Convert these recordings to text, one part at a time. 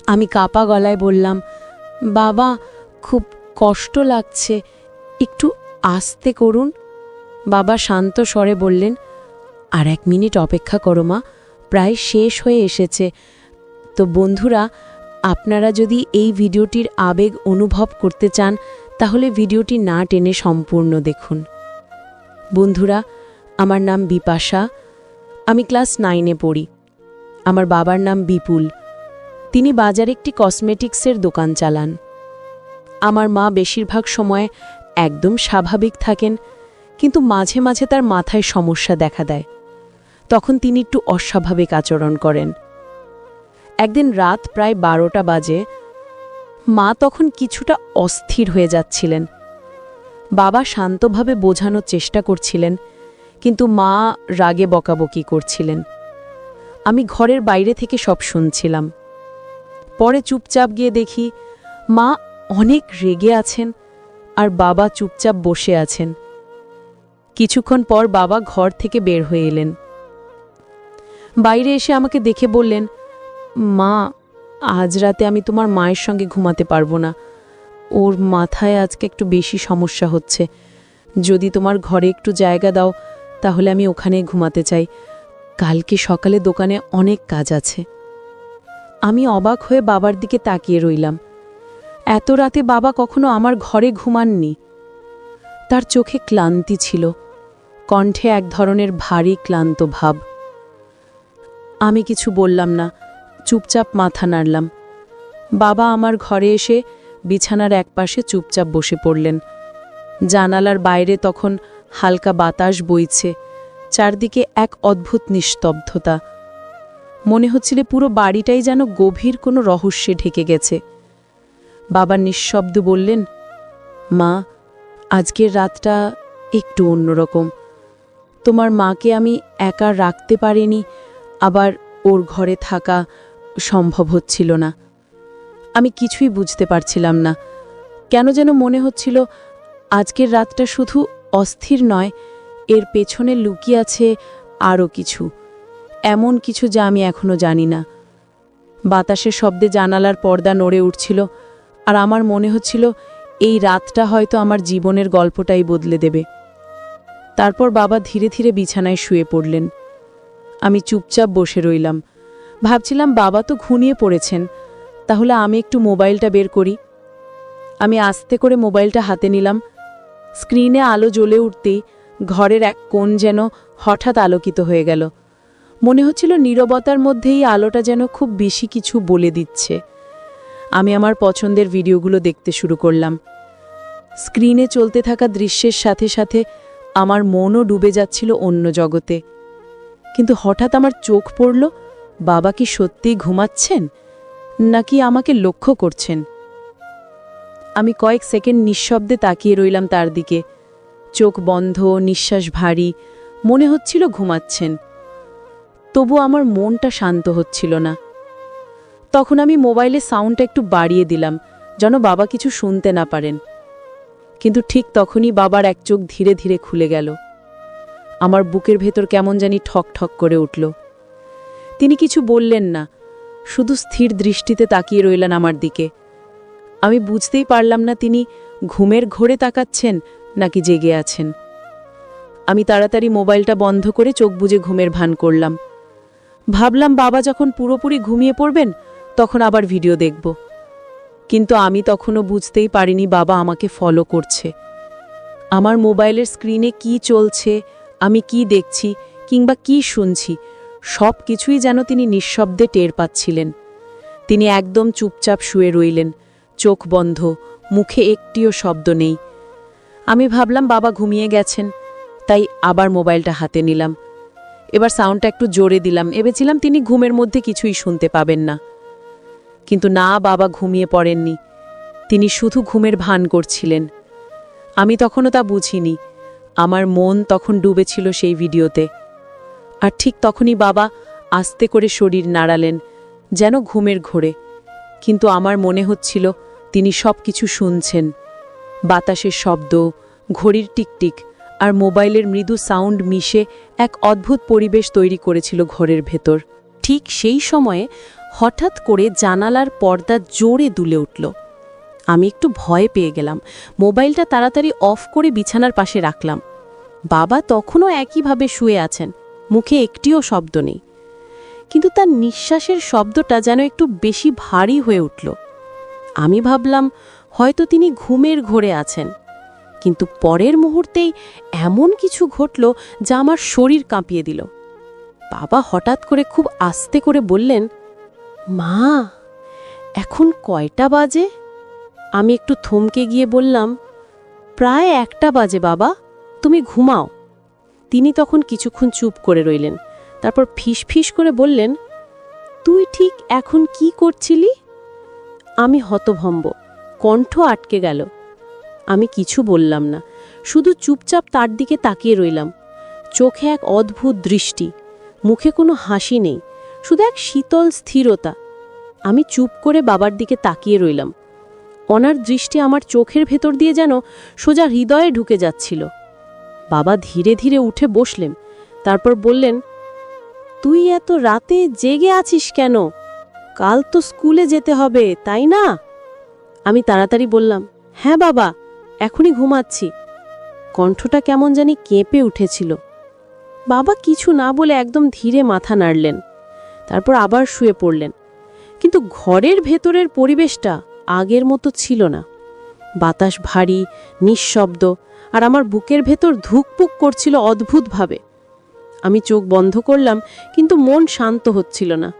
আমি কাপা গলায় বললাম, বাবা খুব কষ্ট লাগছে, একটু আস্তে করুন। বাবা শান্ত স্বরে বললেন, আর 1 মিনিট অপেক্ষা করো মা, প্রায় শেষ হয়ে এসেছে। তো বন্ধুরা, আপনারা যদি এই ভিডিওটির আবেগ অনুভব করতে চান তাহলে ভিডিওটি না টেনে সম্পূর্ণ দেখুন। বন্ধুরা, আমার নাম বিপাশা, আমি ক্লাস 9-এ পড়ি। আমার বাবার নাম বিপুল, তিনি বাজারে একটি কসমেটিক্সের দোকান চালান। আমার মা বেশিরভাগ সময় একদম স্বাভাবিক থাকেন, কিন্তু মাঝে মাঝে তার মাথায় সমস্যা দেখা দেয়। তখন তিনি একটু অস্বাভাবিক আচরণ করেন। একদিন রাত প্রায় 12টা বাজে। মা তখন কিছুটা অস্থির হয়ে যাচ্ছিলেন। বাবা শান্তভাবে বোঝানোর চেষ্টা করছিলেন, কিন্তু মা রাগে বকাবকি করছিলেন। আমি ঘরের বাইরে থেকে সব শুনছিলাম। পরে চুপচাপ গিয়ে দেখি মা অনেক রেগে আছেন আর বাবা চুপচাপ বসে আছেন। কিছুক্ষণ পর বাবা ঘর থেকে বের হয়ে এলেন। বাইরে এসে আমাকে দেখে বললেন, মা, আজ রাতে আমি তোমার মায়ের সঙ্গে ঘুমাতে পারবো না, ওর মাথায় আজকে একটু বেশি সমস্যা হচ্ছে। যদি তোমার ঘরে একটু জায়গা দাও তাহলে আমি ওখানে ঘুমাতে চাই, কালকে সকালে দোকানে অনেক কাজ আছে। আমি অবাক হয়ে বাবার দিকে তাকিয়ে রইলাম। এত রাতে বাবা কখনো আমার ঘরে ঘুমাননি। তার চোখে ক্লান্তি ছিল, কণ্ঠে এক ধরনের ভারী ক্লান্ত ভাব। আমি কিছু বললাম না, চুপচাপ মাথা নাড়লাম। বাবা আমার ঘরে এসে বিছানার একপাশে চুপচাপ বসে পড়লেন। জানালার বাইরে তখন হালকা বাতাস বইছে, চারদিকে এক অদ্ভুত নিস্তব্ধতা। মনে হচ্ছিল পুরো বাড়িটাই যেন গভীর কোনো রহস্যে ঢেকে গেছে। বাবা নিঃশব্দ বললেন, মা, আজকের রাতটা একটু অন্যরকম। তোমার মাকে আমি একা রাখতে পারিনি, আবার ওর ঘরে থাকা সম্ভব হচ্ছিল না। আমি কিছুই বুঝতে পারছিলাম না। কেন যেন মনে হচ্ছিল আজকের রাতটা শুধু অস্থির নয়, এর পেছনে লুকিয়ে আছে আরও কিছু, এমন কিছু যা আমি এখনো জানি না। বাতাসের শব্দে জানালার পর্দা নড়ে উঠছিল, আর আমার মনে হচ্ছিল এই রাতটা হয়তো আমার জীবনের গল্পটাই বদলে দেবে। তারপর বাবা ধীরে ধীরে বিছানায় শুয়ে পড়লেন। আমি চুপচাপ বসে রইলাম। ভাবছিলাম বাবা তো ঘুমিয়ে পড়েছেন, তাহলে আমি একটু মোবাইলটা বের করি। আমি আস্তে করে মোবাইলটা হাতে নিলাম। স্ক্রিনে আলো জ্বলে উঠতেই ঘরের এক কোণ যেন হঠাৎ আলোকিত হয়ে গেল। মনে হচ্ছিল নীরবতার মধ্যেই আলোটা যেন খুব বেশি কিছু বলে দিচ্ছে। আমি আমার পছন্দের ভিডিওগুলো দেখতে শুরু করলাম। স্ক্রিনে চলতে থাকা দৃশ্যের সাথে সাথে আমার মনও ডুবে যাচ্ছিল অন্য জগতে। কিন্তু হঠাৎ আমার চোখ পড়ল, বাবা কি সত্যিই ঘুমাচ্ছেন নাকি আমাকে লক্ষ্য করছেন? আমি কয়েক সেকেন্ড নিঃশব্দে তাকিয়ে রইলাম তার দিকে। চোখ বন্ধ, নিঃশ্বাস ভারী, মনে হচ্ছিল ঘুমাচ্ছেন। তবু আমার মনটা শান্ত হচ্ছিল না। তখন আমি মোবাইলে সাউন্ডটা একটু বাড়িয়ে দিলাম, যেন বাবা কিছু শুনতে না পারেন। কিন্তু ঠিক তখনই বাবার এক চোখ ধীরে ধীরে খুলে গেল। আমার বুকের ভেতর কেমন জানি ঠক ঠক করে উঠল। তিনি কিছু বললেন না, শুধু স্থির দৃষ্টিতে তাকিয়ে রইলেন আমার দিকে। আমি বুঝতেই পারলাম না তিনি ঘুমের ঘোরে তাকাচ্ছেন নাকি জেগে আছেন। আমি তাড়াতাড়ি মোবাইলটা বন্ধ করে চোখ বুজে ঘুমের ভান করলাম। ভাবলাম বাবা যখন পুরোপুরি ঘুমিয়ে পড়বেন তখন আবার ভিডিও দেখব। কিন্তু আমি তখনও বুঝতেই পারিনি বাবা আমাকে ফলো করছে। আমার মোবাইলের স্ক্রিনে কি চলছে, আমি কি দেখছি কিংবা কি শুনছি, সব কিছুই যেন তিনি নিঃশব্দে টের পাচ্ছিলেন। তিনি একদম চুপচাপ শুয়ে রইলেন, চোখ বন্ধ, মুখে একটিও শব্দ নেই। আমি ভাবলাম বাবা ঘুমিয়ে গেছেন, তাই আবার মোবাইলটা হাতে নিলাম। এবার সাউন্ডটা একটু জোরে দিলাম, ভেবেছিলাম তিনি ঘুমের মধ্যে কিছুই শুনতে পাবেন না। কিন্তু না, বাবা ঘুমিয়ে পড়েননি, তিনি শুধু ঘুমের ভান করছিলেন। আমি তখনও তা বুঝিনি। আমার মন তখন ডুবেছিল সেই ভিডিওতে। আর ঠিক তখনই বাবা আস্তে করে শরীর নাড়ালেন, যেন ঘুমের ঘোরে। কিন্তু আমার মনে হচ্ছিল তিনি সব কিছু শুনছেন। বাতাসের শব্দ, ঘড়ির টিকটিক আর মোবাইলের মৃদু সাউন্ড মিশে এক অদ্ভুত পরিবেশ তৈরি করেছিল ঘরের ভেতর। ঠিক সেই সময়ে হঠাৎ করে জানালার পর্দা জোরে দুলে উঠল। আমি একটু ভয় পেয়ে গেলাম। মোবাইলটা তাড়াতাড়ি অফ করে বিছানার পাশে রাখলাম। বাবা তখনও একইভাবে শুয়ে আছেন, মুখে একটিও শব্দ নেই, কিন্তু তার নিঃশ্বাসের শব্দটা যেন একটু বেশি ভারী হয়ে উঠল। আমি ভাবলাম হয়তো তিনি ঘুমের ঘোরে আছেন, কিন্তু পরের মুহূর্তেই এমন কিছু ঘটল যা আমার শরীর কাঁপিয়ে দিল। বাবা হঠাৎ করে খুব আস্তে করে বললেন, মা, এখন কয়টা বাজে? আমি একটু থমকে গিয়ে বললাম, প্রায় 1টা বাজে বাবা, তুমি ঘুমাও। তিনি তখন কিছুক্ষণ চুপ করে রইলেন, তারপর ফিস করে বললেন, তুই ঠিক এখন কি করছিলি? আমি হতভম্ব, কণ্ঠ আটকে গেল। আমি কিছু বললাম না, শুধু চুপচাপ তার দিকে তাকিয়ে রইলাম। চোখে এক অদ্ভুত দৃষ্টি, মুখে কোনো হাসি নেই, শুধু এক শীতল স্থিরতা। আমি চুপ করে বাবার দিকে তাকিয়ে রইলাম। ওনার দৃষ্টি আমার চোখের ভেতর দিয়ে যেন সোজা হৃদয়ে ঢুকে যাচ্ছিল। বাবা ধীরে ধীরে উঠে বসলেন, তারপর বললেন, তুই এত রাতে জেগে আছিস কেন? কাল তো স্কুলে যেতে হবে, তাই না? আমি তাড়াতাড়ি বললাম, হ্যাঁ বাবা, এখনই ঘুমাচ্ছি। কণ্ঠটা কেমন জানি কেঁপে উঠেছিল। বাবা কিছু না বলে একদম ধীরে মাথা নাড়লেন, তারপর আবার শুয়ে পড়লেন। কিন্তু ঘরের ভেতরের পরিবেশটা আগের মতো ছিল না। বাতাস ভারী, নিঃশব্দ, আর আমার বুকের ভেতর ধুকপুক করছিল অদ্ভুতভাবে। আমি চোখ বন্ধ করলাম, কিন্তু মন শান্ত হচ্ছিল না।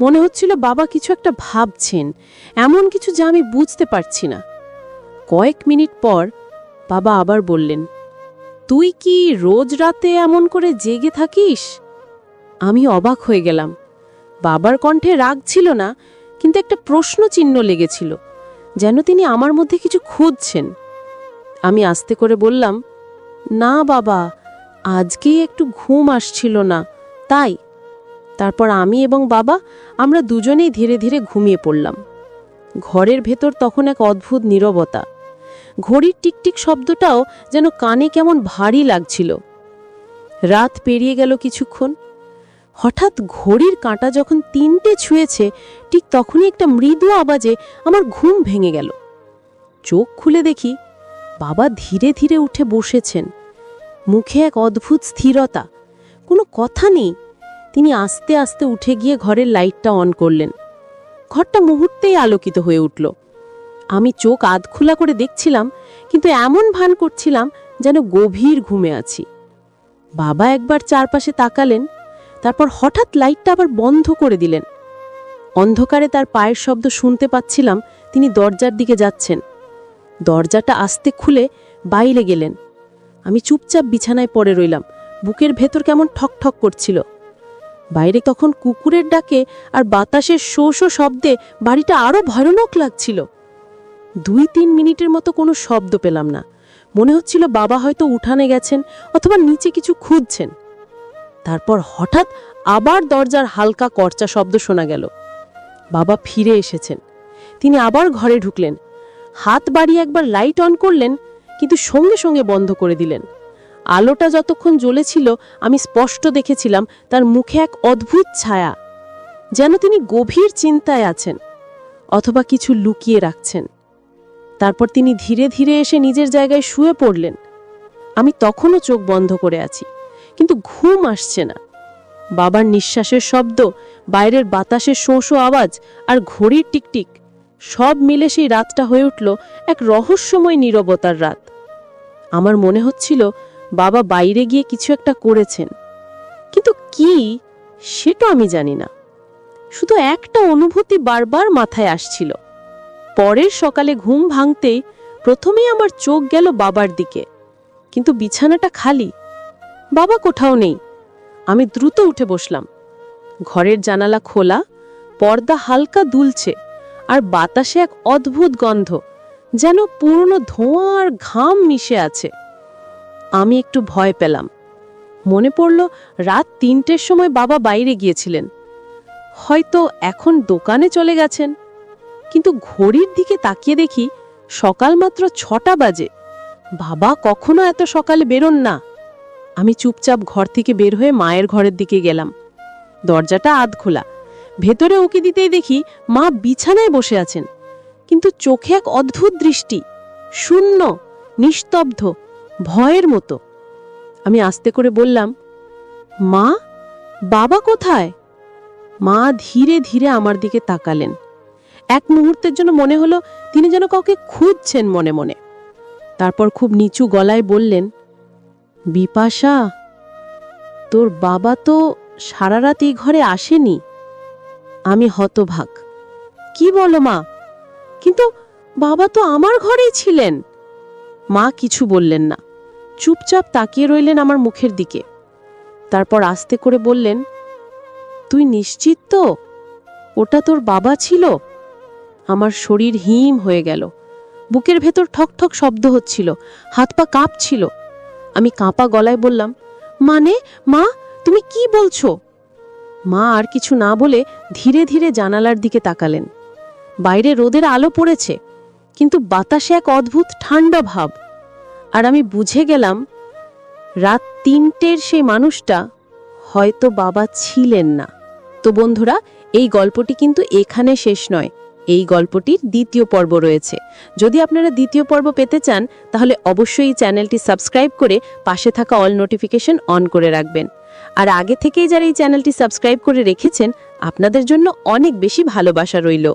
মনে হচ্ছিল বাবা কিছু একটা ভাবছেন, এমন কিছু যা আমি বুঝতে পারছি না। কয়েক মিনিট পর বাবা আবার বললেন, তুই কি রোজ রাতে এমন করে জেগে থাকিস? আমি অবাক হয়ে গেলাম। বাবার কণ্ঠে রাগ ছিল না, কিন্তু একটা প্রশ্ন চিহ্ন লেগেছিল, যেন তিনি আমার মধ্যে কিছু খুঁজছেন। আমি আস্তে করে বললাম, না বাবা, আজকেই একটু ঘুম আসছিল না, তাই। তারপর আমি এবং বাবা আমরা দুজনেই ধীরে ধীরে ঘুমিয়ে পড়লাম। ঘরের ভেতর তখন এক অদ্ভুত নীরবতা। ঘড়ির টিকটিক শব্দটাও যেন কানে কেমন ভারী লাগছিল। রাত পেরিয়ে গেল কিছুক্ষণ। হঠাৎ ঘড়ির কাঁটা যখন 3টে ছুঁয়েছে, ঠিক তখনই একটা মৃদু আওয়াজে আমার ঘুম ভেঙে গেল। চোখ খুলে দেখি বাবা ধীরে ধীরে উঠে বসেছেন, মুখে এক অদ্ভুত স্থিরতা, কোনো কথা নেই। তিনি আস্তে আস্তে উঠে গিয়ে ঘরের লাইটটা অন করলেন। ঘরটা মুহূর্তেই আলোকিত হয়ে উঠল। আমি চোখ আধখোলা করে দেখছিলাম, কিন্তু এমন ভান করছিলাম যেন গভীর ঘুমে আছি। বাবা একবার চারপাশে তাকালেন, তারপর হঠাৎ লাইটটা আবার বন্ধ করে দিলেন। অন্ধকারে তার পায়ের শব্দ শুনতে পাচ্ছিলাম। তিনি দরজার দিকে যাচ্ছেন। দরজাটা আস্তে খুলে বাইরে গেলেন। আমি চুপচাপ বিছানায় পড়ে রইলাম, বুকের ভেতর কেমন ঠকঠক করছিল। বাইরে তখন কুকুরের ডাকে আর বাতাসের শো শো শব্দে বাড়িটা আরো ভয়ানক লাগছিল। 2-3 মিনিটের মতো কোনো শব্দ পেলাম না। মনে হচ্ছিল বাবা হয়তো উঠানে গেছেন অথবা নিচে কিছু খুঁজছেন। তারপর হঠাৎ আবার দরজার হালকা কর্চা শব্দ শোনা গেল। বাবা ফিরে এসেছেন। তিনি আবার ঘরে ঢুকলেন, হাত বাড়িয়ে একবার লাইট অন করলেন, কিন্তু সঙ্গে সঙ্গে বন্ধ করে দিলেন। আলোটা যতক্ষণ জ্বলেছিল আমি স্পষ্ট দেখেছিলাম তার মুখে এক অদ্ভুত ছায়া, যেন তিনি গভীর চিন্তায় আছেন অথবা কিছু লুকিয়ে রাখছেন। তারপর তিনি ধীরে ধীরে এসে নিজের জায়গায় শুয়ে পড়লেন। আমি তখনও চোখ বন্ধ করে আছি, কিন্তু ঘুম আসছে না। বাবার নিঃশ্বাসের শব্দ, বাইরের বাতাসের শোঁ শোঁ আওয়াজ আর ঘড়ির টিকটিক সব মিলে সেই রাতটা হয়ে উঠল এক রহস্যময় নীরবতার রাত। আমার মনে হচ্ছিল বাবা বাইরে গিয়ে কিছু একটা করেছেন, কিন্তু কি সেটা আমি জানি না। শুধু একটা অনুভূতি বারবার মাথায় আসছিল। পরের সকালে ঘুম ভাঙতেই প্রথমেই আমার চোখ গেল বাবার দিকে, কিন্তু বিছানাটা খালি, বাবা কোথাও নেই। আমি দ্রুত উঠে বসলাম। ঘরের জানালা খোলা, পর্দা হালকা দুলছে, আর বাতাসে এক অদ্ভুত গন্ধ, যেন পুরনো ধোঁয়া আর ঘাম মিশে আছে। আমি একটু ভয় পেলাম। মনে পড়ল রাত 3টের সময় বাবা বাইরে গিয়েছিলেন, হয়তো এখন দোকানে চলে গেছেন। কিন্তু ঘড়ির দিকে তাকিয়ে দেখি সকাল মাত্র 6টা বাজে। বাবা কখনো এত সকালে বেরোন না। আমি চুপচাপ ঘর থেকে বের হয়ে মায়ের ঘরের দিকে গেলাম। দরজাটা আধ খোলা, ভেতরে উঁকি দিতেই দেখি মা বিছানায় বসে আছেন, কিন্তু চোখে এক অদ্ভুত দৃষ্টি, শূন্য, নিস্তব্ধ, ভয়ের মতো। আমি আস্তে করে বললাম, মা, বাবা কোথায়? মা ধীরে ধীরে আমার দিকে তাকালেন। এক মুহূর্তের জন্য মনে হলো তিনি যেন কাউকে খুঁজছেন মনে মনে। তারপর খুব নিচু গলায় বললেন, বিপাশা, তোর বাবা তো সারা রাত এই ঘরে আসেনি। আমি হতভাগ। কি বলো মা? কিন্তু বাবা তো আমার ঘরেই ছিলেন। মা কিছু বললেন না, চুপচাপ তাকিয়ে রইলেন আমার মুখের দিকে। তারপর আস্তে করে বললেন, তুই নিশ্চিত তো ওটা তোর বাবা ছিল? আমার শরীর হিম হয়ে গেল, বুকের ভেতর ঠক ঠক শব্দ হচ্ছিল, হাত পা কাঁপছিল। আমি কাঁপা গলায় বললাম, মানে মা, তুমি কি বলছো? মা আর কিছু না বলে ধীরে ধীরে জানালার দিকে তাকালেন। বাইরে রোদের আলো পড়েছে, কিন্তু বাতাসে এক অদ্ভুত ঠান্ডা ভাব। আর আমি বুঝে গেলাম, রাত ৩টের সেই মানুষটা হয়তো বাবা ছিলেন না। তো বন্ধুরা, এই গল্পটি কিন্তু এখানে শেষ নয়। এই গল্পটির দ্বিতীয় পর্ব রয়েছে। যদি আপনারা দ্বিতীয় পর্ব পেতে চান, তাহলে অবশ্যই চ্যানেলটি সাবস্ক্রাইব করে পাশে থাকা অল নোটিফিকেশন অন করে রাখবেন। আর আগে থেকেই যারা এই চ্যানেলটি সাবস্ক্রাইব করে রেখেছেন, আপনাদের জন্য অনেক বেশি ভালোবাসা রইল।